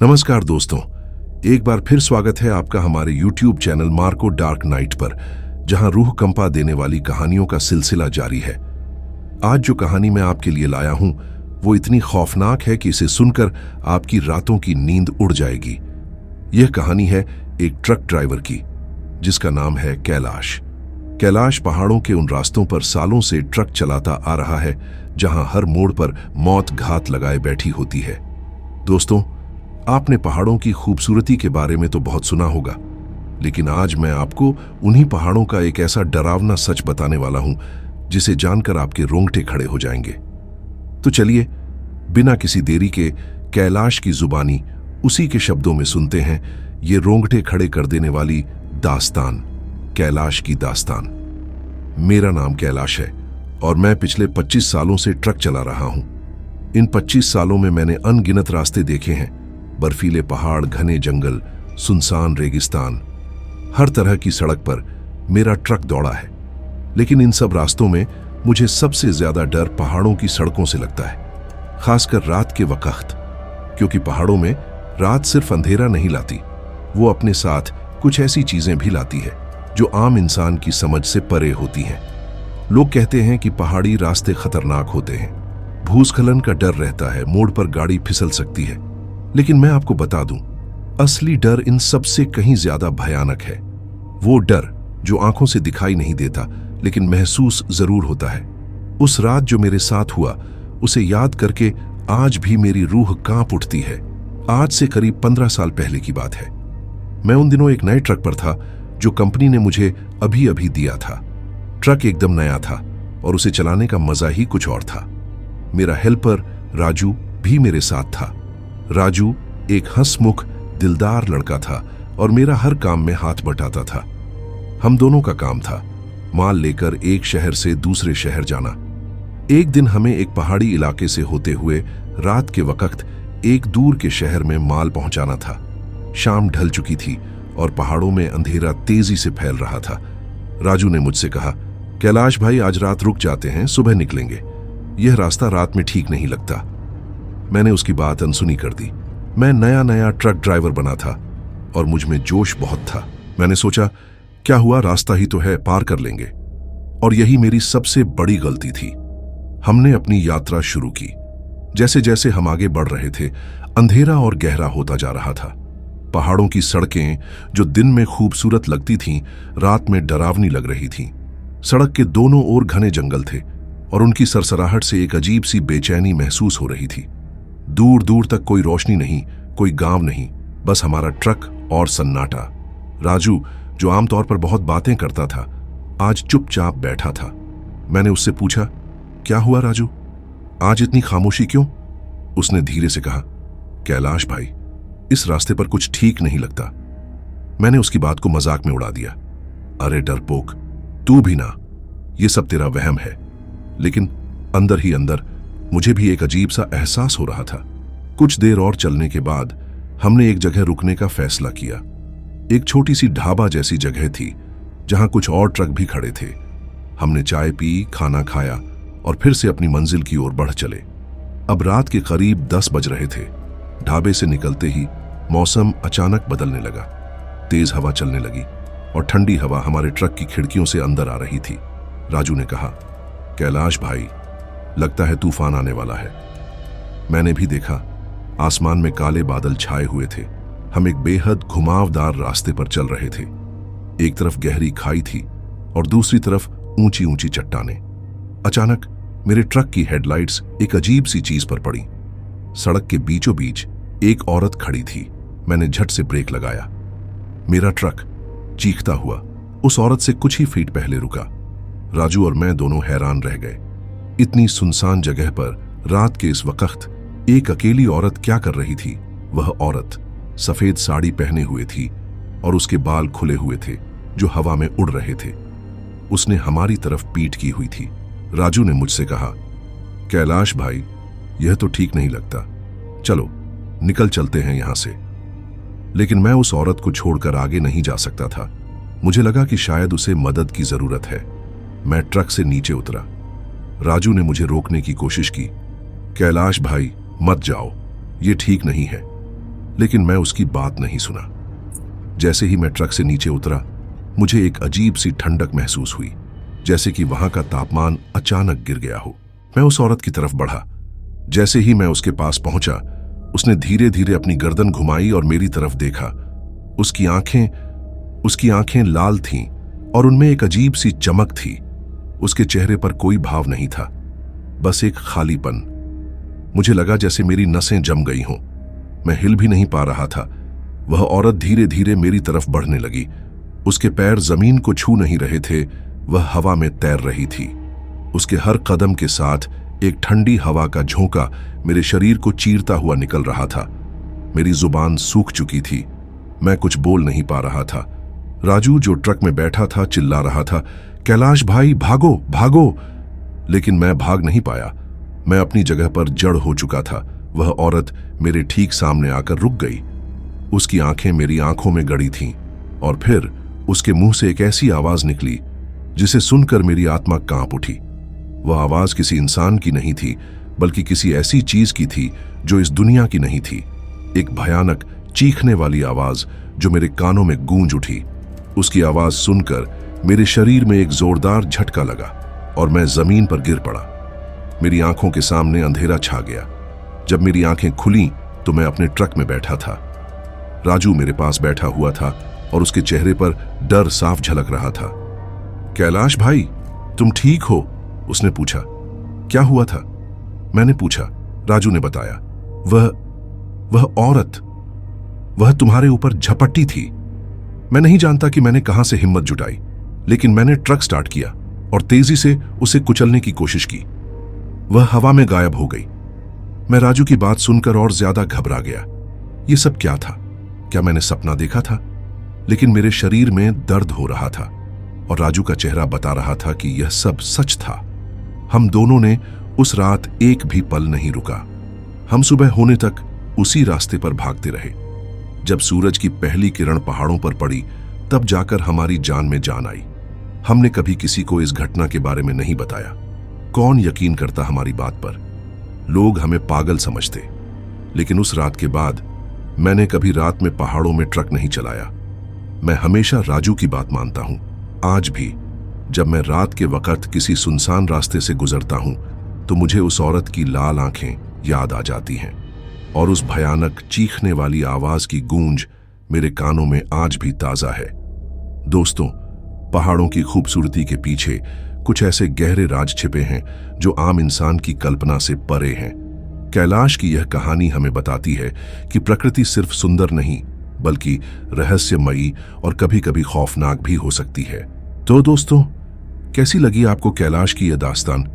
नमस्कार दोस्तों, एक बार फिर स्वागत है आपका हमारे YouTube channel Marco dark night पर, जहां रूह कंपा देने वाली कहानियों का सिलसिला जारी है। आज जो कहानी मैं आपके लिए लाया हूं वो इतनी खौफनाक है कि इसे सुनकर आपकी रातों की नींद उड़ जाएगी। यह कहानी है एक ट्रक ड्राइवर की, जिसका नाम है कैलाश। कैलाश पहाड़ों के उन रास्तों पर सालों से ट्रक चलाता आ रहा है जहां हर मोड़ पर मौत घात लगाए बैठी होती है। दोस्तों, आपने पहाड़ों की खूबसूरती के बारे में तो बहुत सुना होगा, लेकिन आज मैं आपको उन्हीं पहाड़ों का एक ऐसा डरावना सच बताने वाला हूं जिसे जानकर आपके रोंगटे खड़े हो जाएंगे। तो चलिए, बिना किसी देरी के कैलाश की जुबानी उसी के शब्दों में सुनते हैं ये रोंगटे खड़े कर देने वाली दास्तान, कैलाश की दास्तान। मेरा नाम कैलाश है और मैं पिछले 25 सालों से ट्रक चला रहा हूं। इन 25 सालों में मैंने अनगिनत रास्ते देखे हैं। बर्फीले पहाड़, घने जंगल, सुनसान रेगिस्तान, हर तरह की सड़क पर मेरा ट्रक दौड़ा है। लेकिन इन सब रास्तों में मुझे सबसे ज्यादा डर पहाड़ों की सड़कों से लगता है, खासकर रात के वक्त, क्योंकि पहाड़ों में रात सिर्फ अंधेरा नहीं लाती, वो अपने साथ कुछ ऐसी चीजें भी लाती है जो आम इंसान की समझ से परे होती हैं। लोग कहते हैं कि पहाड़ी रास्ते खतरनाक होते हैं, भूस्खलन का डर रहता है, मोड़ पर गाड़ी फिसल सकती है। लेकिन मैं आपको बता दूं, असली डर इन सब से कहीं ज्यादा भयानक है। वो डर जो आंखों से दिखाई नहीं देता लेकिन महसूस जरूर होता है। उस रात जो मेरे साथ हुआ, उसे याद करके आज भी मेरी रूह कांप उठती है। आज से करीब 15 साल पहले की बात है। मैं उन दिनों एक नए ट्रक पर था जो कंपनी ने मुझे अभी अभी दिया था। ट्रक एकदम नया था और उसे चलाने का मजा ही कुछ और था। मेरा हेल्पर राजू भी मेरे साथ था। राजू एक हंसमुख, दिलदार लड़का था और मेरा हर काम में हाथ बटाता था। हम दोनों का काम था माल लेकर एक शहर से दूसरे शहर जाना। एक दिन हमें एक पहाड़ी इलाके से होते हुए रात के वक्त एक दूर के शहर में माल पहुंचाना था। शाम ढल चुकी थी और पहाड़ों में अंधेरा तेजी से फैल रहा था। राजू ने मुझसे कहा, कैलाश भाई, आज रात रुक जाते हैं, सुबह निकलेंगे। यह रास्ता रात में ठीक नहीं लगता। मैंने उसकी बात अनसुनी कर दी। मैं नया नया ट्रक ड्राइवर बना था और मुझ में जोश बहुत था। मैंने सोचा, क्या हुआ, रास्ता ही तो है, पार कर लेंगे। और यही मेरी सबसे बड़ी गलती थी। हमने अपनी यात्रा शुरू की। जैसे जैसे हम आगे बढ़ रहे थे, अंधेरा और गहरा होता जा रहा था। पहाड़ों की सड़कें जो दिन में खूबसूरत लगती थीं, रात में डरावनी लग रही थीं। सड़क के दोनों ओर घने जंगल थे और उनकी सरसराहट से एक अजीब सी बेचैनी महसूस हो रही थी। दूर दूर तक कोई रोशनी नहीं, कोई गांव नहीं, बस हमारा ट्रक और सन्नाटा। राजू, जो आमतौर पर बहुत बातें करता था, आज चुपचाप बैठा था। मैंने उससे पूछा, क्या हुआ राजू, आज इतनी खामोशी क्यों? उसने धीरे से कहा, कैलाश भाई, इस रास्ते पर कुछ ठीक नहीं लगता। मैंने उसकी बात को मजाक में उड़ा दिया। अरे डरपोक, तू भी ना, ये सब तेरा वहम है। लेकिन अंदर ही अंदर मुझे भी एक अजीब सा एहसास हो रहा था। कुछ देर और चलने के बाद हमने एक जगह रुकने का फैसला किया। एक छोटी सी ढाबा जैसी जगह थी जहां कुछ और ट्रक भी खड़े थे। हमने चाय पी, खाना खाया और फिर से अपनी मंजिल की ओर बढ़ चले। अब रात के करीब 10 बज रहे थे। ढाबे से निकलते ही मौसम अचानक बदलने लगा। तेज हवा चलने लगी और ठंडी हवा हमारे ट्रक की खिड़कियों से अंदर आ रही थी। राजू ने कहा, कैलाश भाई, लगता है तूफान आने वाला है। मैंने भी देखा, आसमान में काले बादल छाए हुए थे। हम एक बेहद घुमावदार रास्ते पर चल रहे थे। एक तरफ गहरी खाई थी और दूसरी तरफ ऊंची ऊंची चट्टानें। अचानक मेरे ट्रक की हेडलाइट्स एक अजीब सी चीज पर पड़ी। सड़क के बीचों बीच एक औरत खड़ी थी। मैंने झट से ब्रेक लगाया। मेरा ट्रक चीखता हुआ उस औरत से कुछ ही फीट पहले रुका। राजू और मैं दोनों हैरान रह गए। इतनी सुनसान जगह पर रात के इस वक्त एक अकेली औरत क्या कर रही थी? वह औरत सफेद साड़ी पहने हुए थी और उसके बाल खुले हुए थे जो हवा में उड़ रहे थे। उसने हमारी तरफ पीठ की हुई थी। राजू ने मुझसे कहा, कैलाश भाई, यह तो ठीक नहीं लगता, चलो निकल चलते हैं यहां से। लेकिन मैं उस औरत को छोड़कर आगे नहीं जा सकता था। मुझे लगा कि शायद उसे मदद की जरूरत है। मैं ट्रक से नीचे उतरा। राजू ने मुझे रोकने की कोशिश की। कैलाश भाई, मत जाओ, ये ठीक नहीं है। लेकिन मैं उसकी बात नहीं सुना। जैसे ही मैं ट्रक से नीचे उतरा, मुझे एक अजीब सी ठंडक महसूस हुई, जैसे कि वहां का तापमान अचानक गिर गया हो। मैं उस औरत की तरफ बढ़ा। जैसे ही मैं उसके पास पहुंचा, उसने धीरे धीरे अपनी गर्दन घुमाई और मेरी तरफ देखा। उसकी आंखें लाल थीं और उनमें एक अजीब सी चमक थी। उसके चेहरे पर कोई भाव नहीं था, बस एक खालीपन। मुझे लगा जैसे मेरी नसें जम गई हों। मैं हिल भी नहीं पा रहा था। वह औरत धीरे धीरे मेरी तरफ बढ़ने लगी। उसके पैर जमीन को छू नहीं रहे थे, वह हवा में तैर रही थी। उसके हर कदम के साथ एक ठंडी हवा का झोंका मेरे शरीर को चीरता हुआ निकल रहा था। मेरी जुबान सूख चुकी थी। मैं कुछ बोल नहीं पा रहा था। राजू जो ट्रक में बैठा था चिल्ला रहा था, कैलाश भाई भागो भागो, लेकिन मैं भाग नहीं पाया। मैं अपनी जगह पर जड़ हो चुका था। वह औरत मेरे ठीक सामने आकर रुक गई। उसकी आंखें मेरी आंखों में गड़ी थीं और फिर उसके मुंह से एक ऐसी आवाज निकली जिसे सुनकर मेरी आत्मा कांप उठी। वह आवाज किसी इंसान की नहीं थी, बल्कि किसी ऐसी चीज की थी जो इस दुनिया की नहीं थी। एक भयानक चीखने वाली आवाज जो मेरे कानों में गूंज उठी। उसकी आवाज सुनकर मेरे शरीर में एक जोरदार झटका लगा और मैं जमीन पर गिर पड़ा। मेरी आंखों के सामने अंधेरा छा गया। जब मेरी आंखें खुलीं तो मैं अपने ट्रक में बैठा था। राजू मेरे पास बैठा हुआ था और उसके चेहरे पर डर साफ झलक रहा था। कैलाश भाई, तुम ठीक हो? उसने पूछा। क्या हुआ था? मैंने पूछा। राजू ने बताया, वह औरत, वह तुम्हारे ऊपर झपट्टी थी। मैं नहीं जानता कि मैंने कहां से हिम्मत जुटाई, लेकिन मैंने ट्रक स्टार्ट किया और तेजी से उसे कुचलने की कोशिश की। वह हवा में गायब हो गई। मैं राजू की बात सुनकर और ज्यादा घबरा गया। यह सब क्या था? क्या मैंने सपना देखा था? लेकिन मेरे शरीर में दर्द हो रहा था और राजू का चेहरा बता रहा था कि यह सब सच था। हम दोनों ने उस रात एक भी पल नहीं रुका। हम सुबह होने तक उसी रास्ते पर भागते रहे। जब सूरज की पहली किरण पहाड़ों पर पड़ी, तब जाकर हमारी जान में जान आई। हमने कभी किसी को इस घटना के बारे में नहीं बताया। कौन यकीन करता हमारी बात पर? लोग हमें पागल समझते। लेकिन उस रात के बाद मैंने कभी रात में पहाड़ों में ट्रक नहीं चलाया। मैं हमेशा राजू की बात मानता हूं। आज भी जब मैं रात के वक्त किसी सुनसान रास्ते से गुजरता हूं, तो मुझे उस औरत की लाल आंखें याद आ जाती हैं और उस भयानक चीखने वाली आवाज की गूंज मेरे कानों में आज भी ताजा है। दोस्तों, पहाड़ों की खूबसूरती के पीछे कुछ ऐसे गहरे राज छिपे हैं जो आम इंसान की कल्पना से परे हैं। कैलाश की यह कहानी हमें बताती है कि प्रकृति सिर्फ सुंदर नहीं, बल्कि रहस्यमयी और कभी-कभी खौफनाक भी हो सकती है। तो दोस्तों, कैसी लगी आपको कैलाश की यह दास्तान?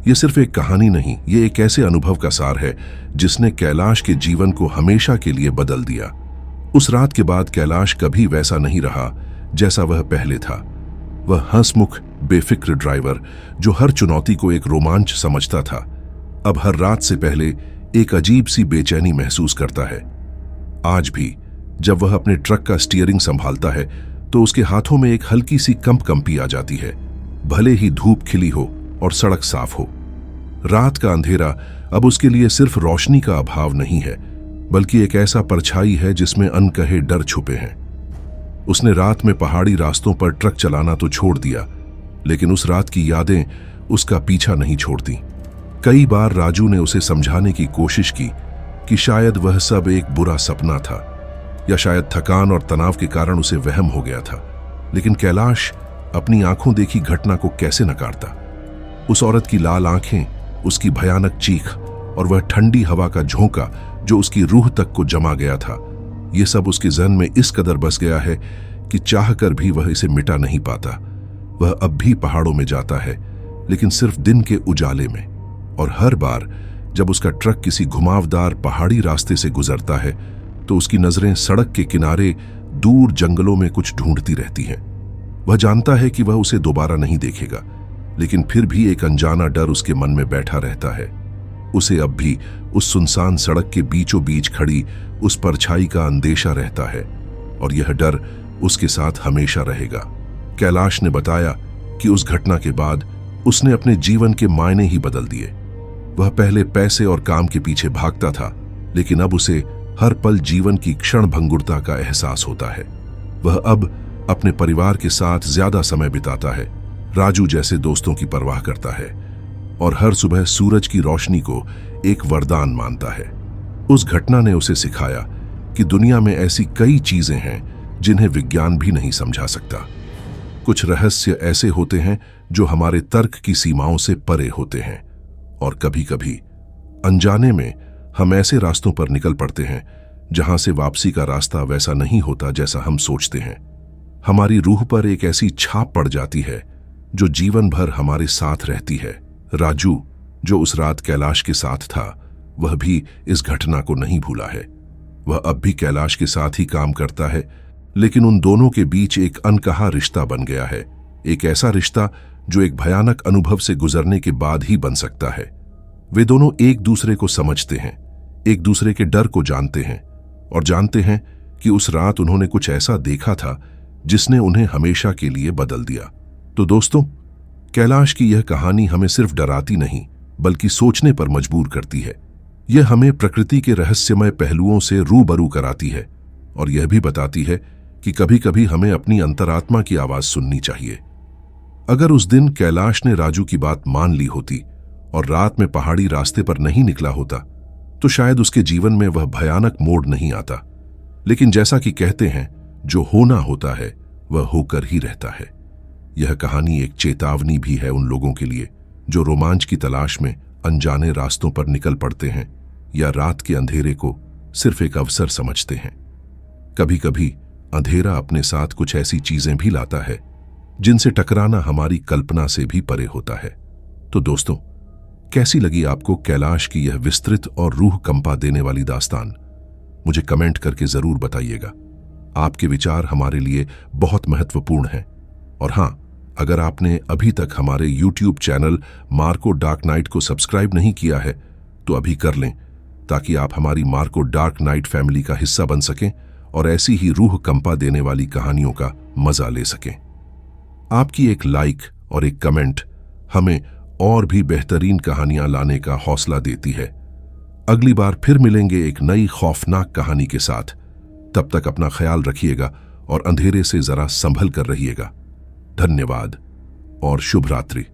यह सिर्फ एक कहानी नहीं, ये एक ऐसे अनुभव का सार है जिसने कैलाश के जीवन को हमेशा के लिए बदल दिया। उस रात के बाद कैलाश कभी वैसा नहीं रहा जैसा वह पहले था। वह हंसमुख, बेफिक्र ड्राइवर जो हर चुनौती को एक रोमांच समझता था, अब हर रात से पहले एक अजीब सी बेचैनी महसूस करता है। आज भी जब वह अपने ट्रक का स्टीयरिंग संभालता है, तो उसके हाथों में एक हल्की सी कंपकंपी आ जाती है, भले ही धूप खिली हो और सड़क साफ हो। रात का अंधेरा अब उसके लिए सिर्फ रोशनी का अभाव नहीं है, बल्कि एक ऐसा परछाई है जिसमें अनकहे डर छुपे हैं। उसने रात में पहाड़ी रास्तों पर ट्रक चलाना तो छोड़ दिया, लेकिन उस रात की यादें उसका पीछा नहीं छोड़ती। कई बार राजू ने उसे समझाने की कोशिश की कि शायद वह सब एक बुरा सपना था, या शायद थकान और तनाव के कारण उसे वहम हो गया था। लेकिन कैलाश अपनी आंखों देखी घटना को कैसे नकारता? उस औरत की लाल आंखें, उसकी भयानक चीख और वह ठंडी हवा का झोंका जो उसकी रूह तक को जमा गया था, यह सब उसके जहन में इस कदर बस गया है कि चाहकर भी वह इसे मिटा नहीं पाता। वह अब भी पहाड़ों में जाता है, लेकिन सिर्फ दिन के उजाले में, और हर बार जब उसका ट्रक किसी घुमावदार पहाड़ी रास्ते से गुजरता है, तो उसकी नजरें सड़क के किनारे दूर जंगलों में कुछ ढूंढती रहती हैं। वह जानता है कि वह उसे दोबारा नहीं देखेगा, लेकिन फिर भी एक अनजाना डर उसके मन में बैठा रहता है। उसे अब भी उस सुनसान सड़क के बीचों बीच खड़ी उस परछाई का अंदेशा रहता है, और यह डर उसके साथ हमेशा रहेगा। कैलाश ने बताया कि उस घटना के बाद उसने अपने जीवन के मायने ही बदल दिए। वह पहले पैसे और काम के पीछे भागता था, लेकिन अब उसे हर पल जीवन की क्षणभंगुरता का एहसास होता है। वह अब अपने परिवार के साथ ज्यादा समय बिताता है, राजू जैसे दोस्तों की परवाह करता है और हर सुबह सूरज की रोशनी को एक वरदान मानता है। उस घटना ने उसे सिखाया कि दुनिया में ऐसी कई चीजें हैं जिन्हें विज्ञान भी नहीं समझा सकता। कुछ रहस्य ऐसे होते हैं जो हमारे तर्क की सीमाओं से परे होते हैं, और कभी-कभी अनजाने में हम ऐसे रास्तों पर निकल पड़ते हैं जहां से वापसी का रास्ता वैसा नहीं होता जैसा हम सोचते हैं। हमारी रूह पर एक ऐसी छाप पड़ जाती है जो जीवन भर हमारे साथ रहती है। राजू, जो उस रात कैलाश के साथ था, वह भी इस घटना को नहीं भूला है। वह अब भी कैलाश के साथ ही काम करता है, लेकिन उन दोनों के बीच एक अनकहा रिश्ता बन गया है। एक ऐसा रिश्ता जो एक भयानक अनुभव से गुजरने के बाद ही बन सकता है। वे दोनों एक दूसरे को समझते हैं, एक दूसरे के डर को जानते हैं और जानते हैं कि उस रात उन्होंने कुछ ऐसा देखा था जिसने उन्हें हमेशा के लिए बदल दिया। तो दोस्तों, कैलाश की यह कहानी हमें सिर्फ डराती नहीं बल्कि सोचने पर मजबूर करती है। यह हमें प्रकृति के रहस्यमय पहलुओं से रूबरू कराती है और यह भी बताती है कि कभी-कभी हमें अपनी अंतरात्मा की आवाज सुननी चाहिए। अगर उस दिन कैलाश ने राजू की बात मान ली होती और रात में पहाड़ी रास्ते पर नहीं निकला होता, तो शायद उसके जीवन में वह भयानक मोड़ नहीं आता। लेकिन जैसा कि कहते हैं, जो होना होता है वह होकर ही रहता है। यह कहानी एक चेतावनी भी है उन लोगों के लिए जो रोमांच की तलाश में अनजाने रास्तों पर निकल पड़ते हैं या रात के अंधेरे को सिर्फ एक अवसर समझते हैं। कभी-कभी अंधेरा अपने साथ कुछ ऐसी चीजें भी लाता है जिनसे टकराना हमारी कल्पना से भी परे होता है। तो दोस्तों, कैसी लगी आपको कैलाश की यह विस्तृत और रूह कंपा देने वाली दास्तान? मुझे कमेंट करके जरूर बताइएगा। आपके विचार हमारे लिए बहुत महत्वपूर्ण हैं। और हां, अगर आपने अभी तक हमारे YouTube channel Marco dark night को सब्सक्राइब नहीं किया है तो अभी कर लें, ताकि आप हमारी मार्को डार्क नाइट फैमिली का हिस्सा बन सकें और ऐसी ही रूह कंपा देने वाली कहानियों का मजा ले सकें। आपकी एक लाइक और एक कमेंट हमें और भी बेहतरीन कहानियां लाने का हौसला देती है। अगली बार फिर मिलेंगे एक नई खौफनाक कहानी के साथ। तब तक अपना ख्याल रखिएगा और अंधेरे से जरा संभल कर रहिएगा। धन्यवाद और शुभ रात्रि।